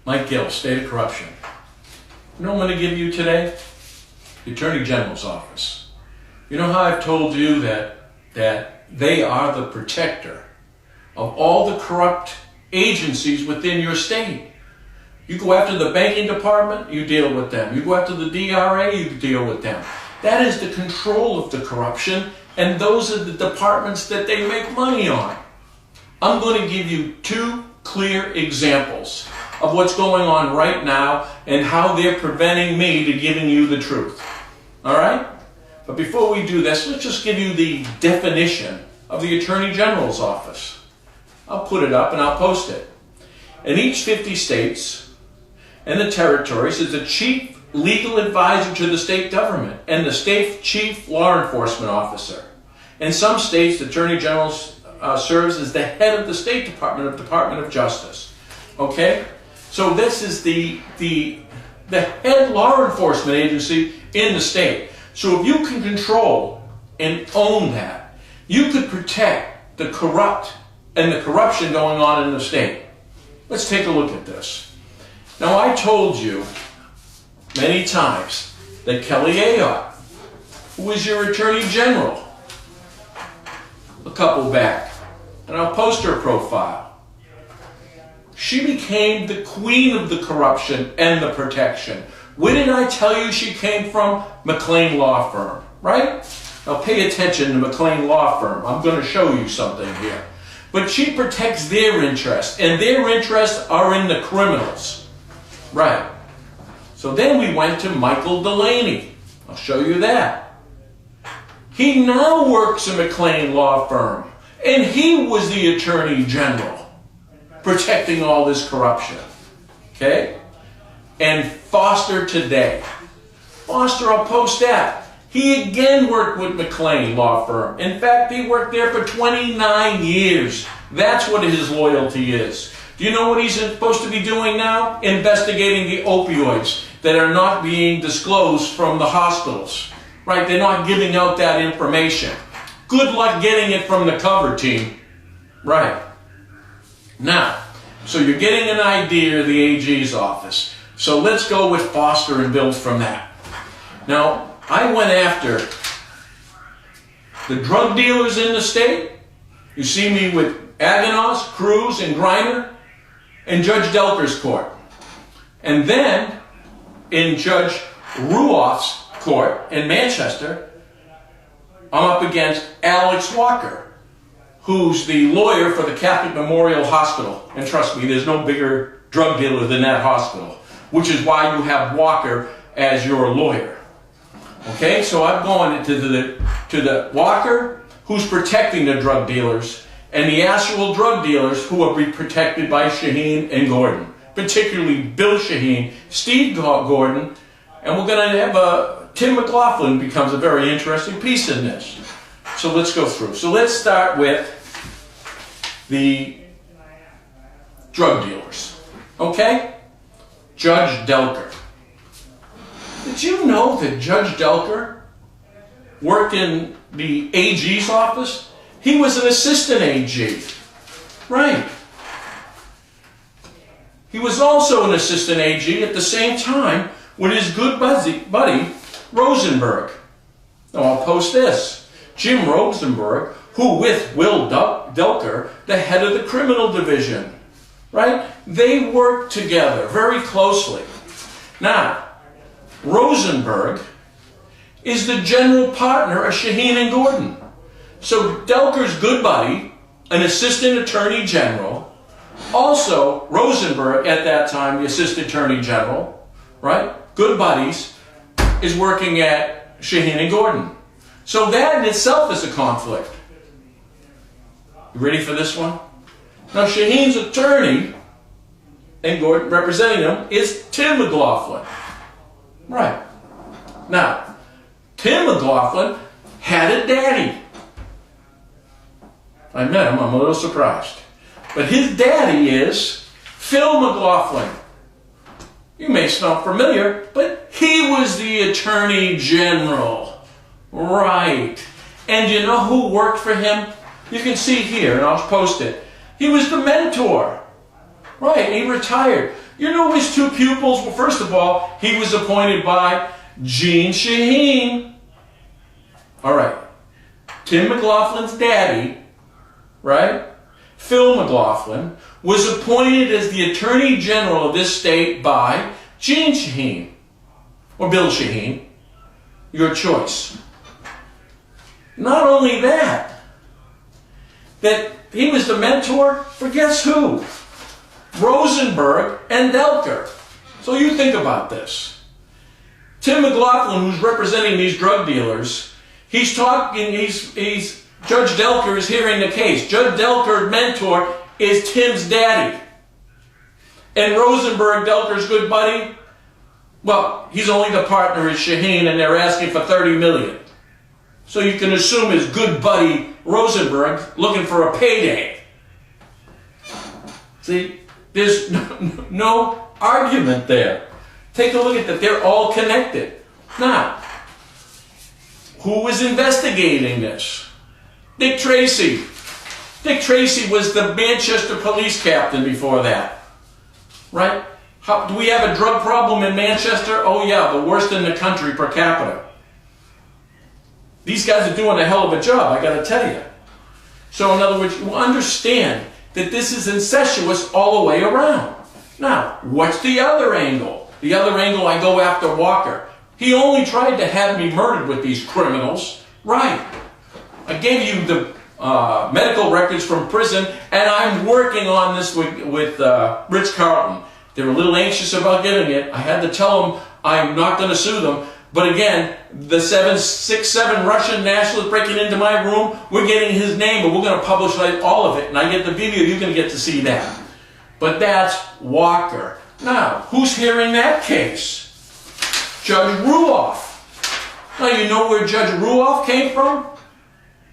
Mike Gill, State of Corruption. You know what I'm going to give you today? The Attorney General's office. You know how I've told you that they are the protector of all the corrupt agencies within your state. You go after the banking department, you deal with them. You go after the DRA, you deal with them. That is the control of the corruption, and those are the departments that they make money on. I'm going to give you two clear examples of what's going on right now and how they're preventing me to giving you the truth. All right? But before we do this, let's just give you the definition of the Attorney General's office. I'll put it up and I'll post it. In each 50 states and the territories is the chief legal advisor to the state government and the state chief law enforcement officer. In some states, the Attorney General serves as the head of the State Department of Justice. Okay? So this is the head law enforcement agency in the state. So if you can control and own that, you could protect the corrupt and the corruption going on in the state. Let's take a look at this. Now, I told you many times that Kelly Ayotte, who was your Attorney General a couple back, and I'll post her profile. She became the queen of the corruption and the protection. Where did I tell you she came from? McLean Law Firm, right? Now pay attention to McLean Law Firm. I'm going to show you something here. But she protects their interests, and their interests are in the criminals. Right. So then we went to Michael Delaney. I'll show you that. He now works at McLean Law Firm, and he was the Attorney General, protecting all this corruption. Okay? And Foster today. Foster, I'll post that. He again worked with McLean Law Firm. In fact, he worked there for 29 years. That's what his loyalty is. Do you know what he's supposed to be doing now? Investigating the opioids that are not being disclosed from the hospitals. Right? They're not giving out that information. Good luck getting it from the cover team. Right. Now, so you're getting an idea of the AG's office. So let's go with Foster and build from that. Now, I went after the drug dealers in the state. You see me with Aganos, Cruz, and Griner in Judge Delker's court. And then in Judge Ruoff's court in Manchester, I'm up against Alex Walker, who's the lawyer for the Catholic Memorial Hospital. And trust me, there's no bigger drug dealer than that hospital, which is why you have Walker as your lawyer. Okay, so I'm going to the Walker, who's protecting the drug dealers, and the actual drug dealers who will be protected by Shaheen and Gordon, particularly Bill Shaheen, Steve Gordon, and we're going to have Tim McLaughlin becomes a very interesting piece in this. So let's go through. So let's start with the drug dealers. Okay? Judge Delker. Did you know that Judge Delker worked in the AG's office? He was an assistant AG. Right. He was also an assistant AG at the same time with his good buddy, Rosenberg. Now I'll post this. Jim Rosenberg, who with Will Delker, the head of the criminal division. Right? They worked together very closely. Now, Rosenberg is the general partner of Shaheen and Gordon. So Delker's good buddy, an assistant attorney general, also Rosenberg at that time, the assistant attorney general, right? Good buddies, is working at Shaheen and Gordon. So that in itself is a conflict. You ready for this one? Now Shaheen's attorney and Gordon representing him is Tim McLaughlin. Right. Now, Tim McLaughlin had a daddy. I met him, I'm a little surprised. But his daddy is Phil McLaughlin. You may sound familiar, but he was the Attorney General. Right. And you know who worked for him? You can see here, and I'll post it. He was the mentor. Right, he retired. You know his two pupils? Well, first of all, he was appointed by Gene Shaheen. All right. Tim McLaughlin's daddy, right? Phil McLaughlin, was appointed as the Attorney General of this state by Gene Shaheen. Or Bill Shaheen. Your choice. Not only that he was the mentor for guess who? Rosenberg and Delker. So you think about this. Tim McLaughlin, who's representing these drug dealers, he's talking, Judge Delker is hearing the case. Judge Delker's mentor is Tim's daddy. And Rosenberg, Delker's good buddy, well, he's only the partner of Shaheen, and they're asking for $30 million. So you can assume his good buddy Rosenberg looking for a payday. See, there's no argument there. Take a look at that. They're all connected. Now, who was investigating this? Dick Tracy. Dick Tracy was the Manchester police captain before that. Right? Do we have a drug problem in Manchester? Oh yeah, the worst in the country per capita. These guys are doing a hell of a job, I gotta tell you. So in other words, you understand that this is incestuous all the way around. Now, what's the other angle? The other angle, I go after Walker. He only tried to have me murdered with these criminals. Right. I gave you the medical records from prison, and I'm working on this with Ritz-Carlton. They were a little anxious about getting it. I had to tell them I'm not going to sue them. But again, the 767 Russian nationalist breaking into my room, we're getting his name, and we're going to publish all of it. And I get the video, you're going to get to see that. But that's Walker. Now, who's hearing that case? Judge Ruoff. Now, you know where Judge Ruoff came from?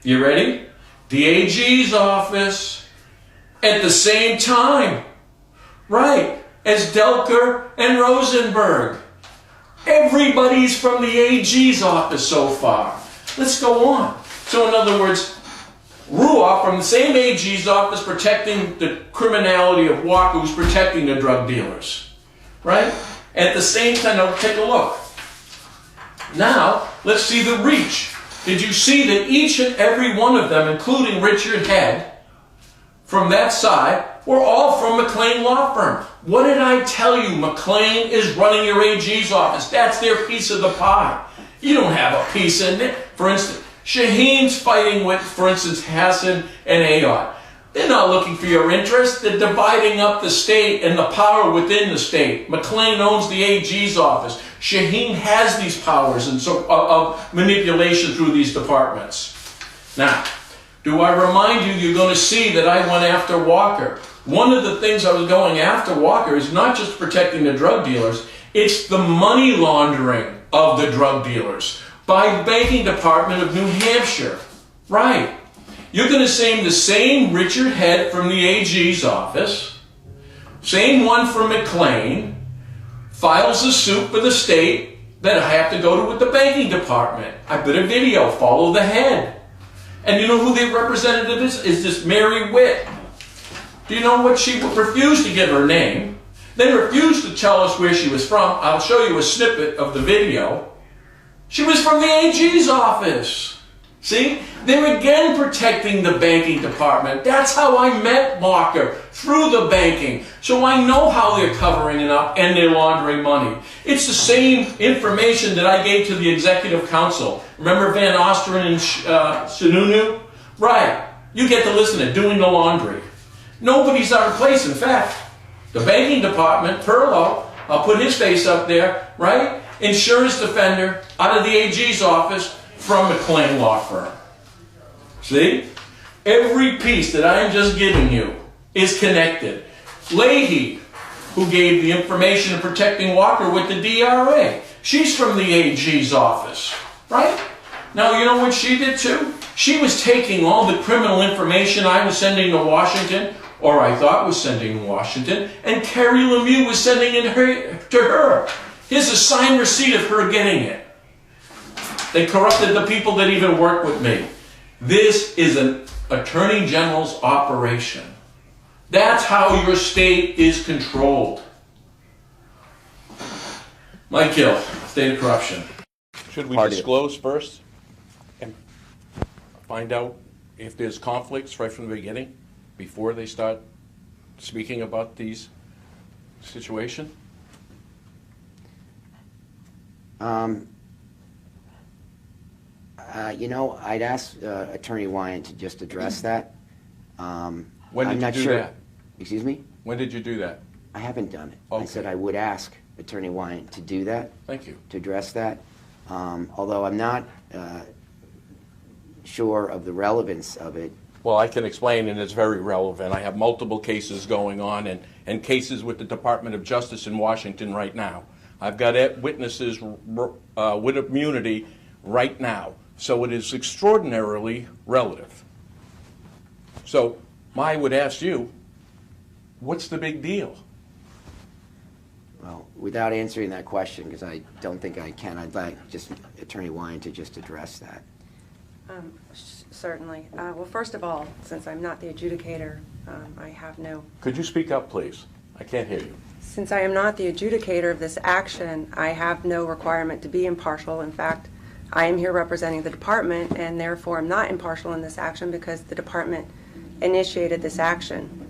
You ready? The AG's office. At the same time. Right. As Delker and Rosenberg. Everybody's from the AG's office so far. Let's go on. So in other words, Ruoff from the same AG's office protecting the criminality of Walker, who's protecting the drug dealers. Right? At the same time, now take a look. Now, let's see the reach. Did you see that each and every one of them, including Richard Head, from that side, were all from McLean Law Firm? What did I tell you? McLean is running your AG's office. That's their piece of the pie. You don't have a piece in it. For instance, Shaheen's fighting with, for instance, Hassan and Ayotte. They're not looking for your interest. They're dividing up the state and the power within the state. McLean owns the AG's office. Shaheen has these powers and so of manipulation through these departments. Now, do I remind you, you're going to see that I went after Walker. One of the things I was going after Walker is not just protecting the drug dealers, it's the money laundering of the drug dealers by the banking department of New Hampshire. Right. You're going to see the same Richard Head from the AG's office, same one from McLean, files a suit for the state that I have to go to with the banking department. I put a video, follow the head. And you know who the representative is? Is this Mary Witt. Do you know what she refused to give her name? Then refused to tell us where she was from. I'll show you a snippet of the video. She was from the AG's office. See? They're again protecting the banking department. That's how I met Walker, through the banking. So I know how they're covering it up and they're laundering money. It's the same information that I gave to the executive council. Remember Van Osteren and Sununu? Right. You get to listen to doing the laundry. Nobody's out of place. In fact, the banking department, Perlow, I'll put his face up there, right? Insurance defender out of the AG's office from McLean Law Firm. See? Every piece that I am just giving you is connected. Leahy, who gave the information of protecting Walker with the DRA, she's from the AG's office, right? Now, you know what she did too? She was taking all the criminal information I was sending to Washington, or I thought was sending to Washington, and Carrie Lemieux was sending it to her. Here's a signed receipt of her getting it. They corrupted the people that even work with me. This is an Attorney General's operation. That's how your state is controlled. Mike Gill, state of corruption. Should we disclose first and find out if there's conflicts right from the beginning before they start speaking about these situations? I'd ask Attorney Wyant to just address that. When did you do that? Excuse me? When did you do that? I haven't done it. Okay. I said I would ask Attorney Wyant to do that. Thank you. To address that. Although I'm not sure of the relevance of it. Well, I can explain, and it's very relevant. I have multiple cases going on and cases with the Department of Justice in Washington right now. I've got witnesses with immunity right now. So it is extraordinarily relative. So I would ask you, what's the big deal? Well, without answering that question, because I don't think I can, I'd like just Attorney Wyant to just address that. Certainly. Well, first of all, since I'm not the adjudicator, I have no... Could you speak up, please? I can't hear you. Since I am not the adjudicator of this action, I have no requirement to be impartial. In fact, I am here representing the department, and therefore I'm not impartial in this action because the department initiated this action.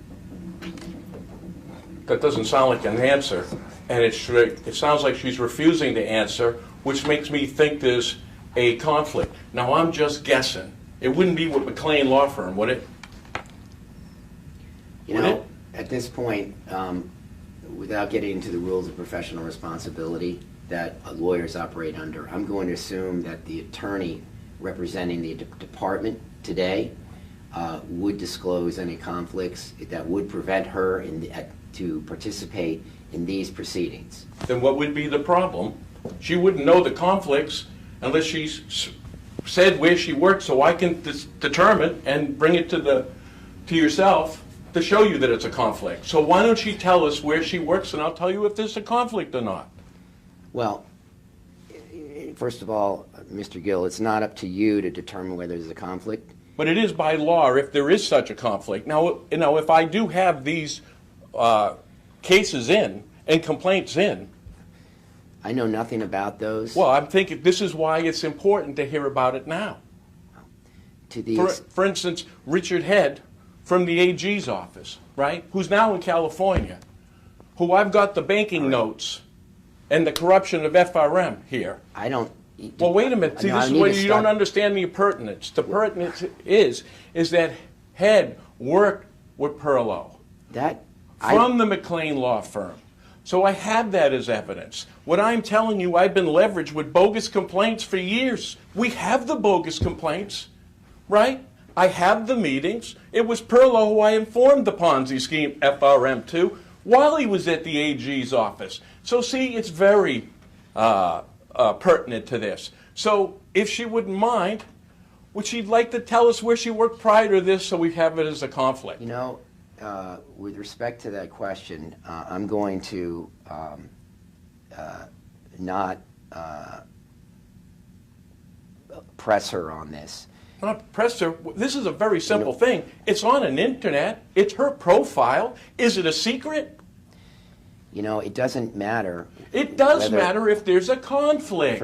That doesn't sound like an answer, and it sounds like she's refusing to answer, which makes me think there's a conflict. Now, I'm just guessing. It wouldn't be with McLean Law Firm, would it? At this point, without getting into the rules of professional responsibility that lawyers operate under, I'm going to assume that the attorney representing the department today would disclose any conflicts that would prevent her to participate in these proceedings. Then what would be the problem? She wouldn't know the conflicts unless she's said where she works, so I can determine and bring it to yourself to show you that it's a conflict. So why don't you tell us where she works, and I'll tell you if there's a conflict or not. Well, first of all, Mr. Gill, it's not up to you to determine whether there's a conflict. But it is by law if there is such a conflict. Now, if I do have these cases in and complaints in, I know nothing about those. well, I'm thinking this is why it's important to hear about it now. For instance, Richard Head from the AG's office, right, who's now in California, who I've got the banking notes and the corruption of FRM here. I don't... Well, wait a minute. See, this is where you don't understand the pertinence. The pertinence is that Head worked with Perlow from the McLean Law Firm. So I have that as evidence. What I'm telling you, I've been leveraged with bogus complaints for years. We have the bogus complaints, right? I have the meetings. It was Perlow who I informed the Ponzi scheme FRM to while he was at the AG's office. So see, it's very pertinent to this. So if she wouldn't mind, would she like to tell us where she worked prior to this so we have it as a conflict? With respect to that question, I'm going to not press her on this. Not press her. This is a very simple thing. It's on an internet. It's her profile. Is it a secret? It doesn't matter. It does matter if there's a conflict.